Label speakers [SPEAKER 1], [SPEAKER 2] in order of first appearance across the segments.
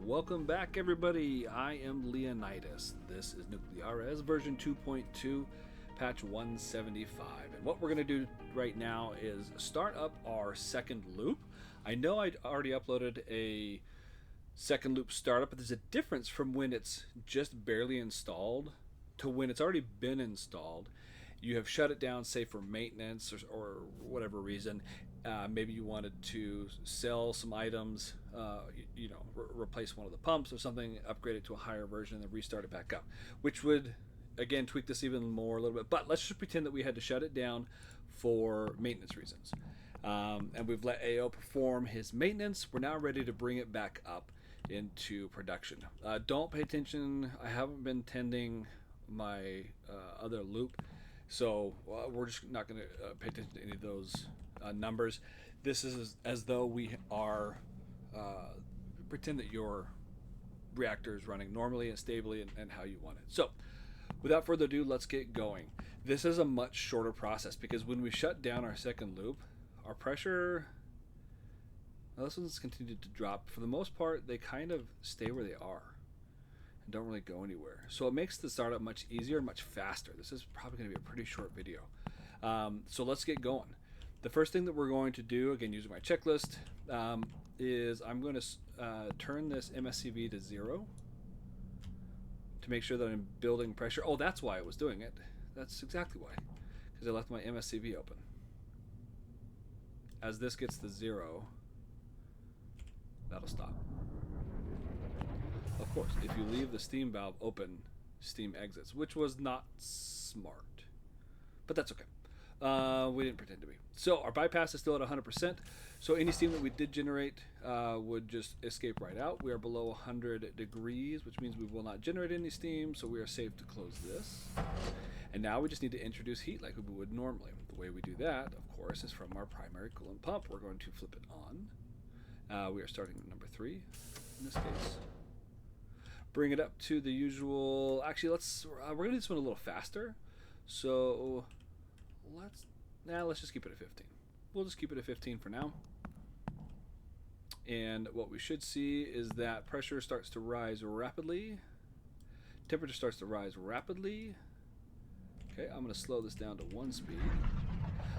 [SPEAKER 1] Welcome back, everybody. I am Leonidas. This is Nucleares version 2.2, patch 175. And what we're going to do right now is start up our second loop. I know I'd already uploaded a second loop startup, but there's a difference from when it's just barely installed to when it's already been installed. You have shut it down, say for maintenance or whatever reason. Maybe you wanted to sell some items, replace one of the pumps or something, upgrade it to a higher version, and then restart it back up, which would, again, tweak this even more a little bit. But let's just pretend that we had to shut it down for maintenance reasons. And we've let AO perform his maintenance. We're now ready to bring it back up into production. Don't pay attention. I haven't been tending my other loop. So we're just not going to pay attention to any of those numbers. This is as though we are, pretend that your reactor is running normally and stably and how you want it. So without further ado, let's get going. This is a much shorter process because when we shut down our second loop, our pressure, well, this one's continued to drop. For the most part, they kind of stay where they are. Don't really go anywhere. So it makes the startup much easier and much faster. This is probably going to be a pretty short video. So let's get going. The first thing that we're going to do, again using my checklist, is I'm going to turn this MSCV to 0 to make sure that I'm building pressure. Oh, that's why I was doing it. That's exactly why. Because I left my MSCV open. As this gets to 0, that'll stop. Of course, if you leave the steam valve open, steam exits, which was not smart. But that's okay. We didn't pretend to be. So our bypass is still at 100%. So any steam that we did generate would just escape right out. We are below 100 degrees, which means we will not generate any steam. So we are safe to close this. And now we just need to introduce heat like we would normally. The way we do that, of course, is from our primary coolant pump. We're going to flip it on. We are starting at number 3 in this case. Bring it up to the usual. Actually, we're gonna do this one a little faster. So let's just keep it at 15. We'll just keep it at 15 for now. And what we should see is that pressure starts to rise rapidly. Temperature starts to rise rapidly. Okay, I'm gonna slow this down to 1 speed.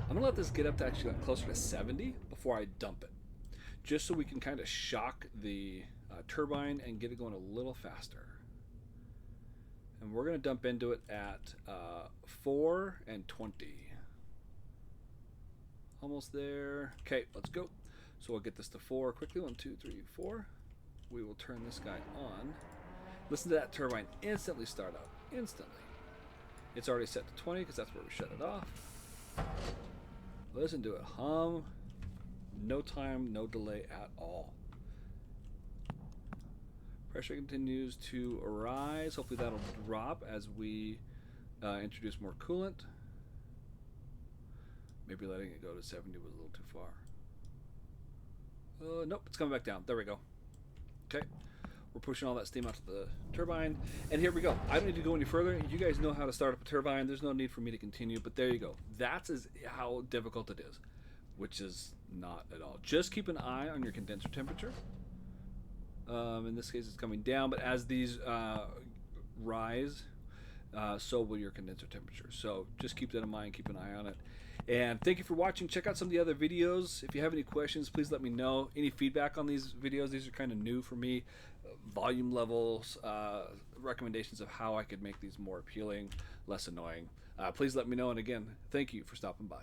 [SPEAKER 1] I'm gonna let this get up to actually closer to 70 before I dump it, just so we can kind of shock the turbine and get it going a little faster. And we're going to dump into it at 4 and 20. Almost there. Okay, let's go. So we'll get this to 4 quickly. 1, 2, 3, 4. We will turn this guy on. Listen to that turbine instantly start up. Instantly. It's already set to 20 because that's where we shut it off. Listen to it hum. No time, no delay at all. Pressure continues to rise. Hopefully that'll drop as we introduce more coolant. Maybe letting it go to 70 was a little too far. Nope, it's coming back down. There we go. Okay, we're pushing all that steam out to the turbine. And here we go. I don't need to go any further. You guys know how to start up a turbine. There's no need for me to continue, but there you go. That's how difficult it is, which is not at all. Just keep an eye on your condenser temperature. In this case, it's coming down, but as these rise, so will your condenser temperature. So just keep that in mind, keep an eye on it. And thank you for watching. Check out some of the other videos. If you have any questions, please let me know. Any feedback on these videos? These are kind of new for me. Volume levels, recommendations of how I could make these more appealing, less annoying. Please let me know. And again, thank you for stopping by.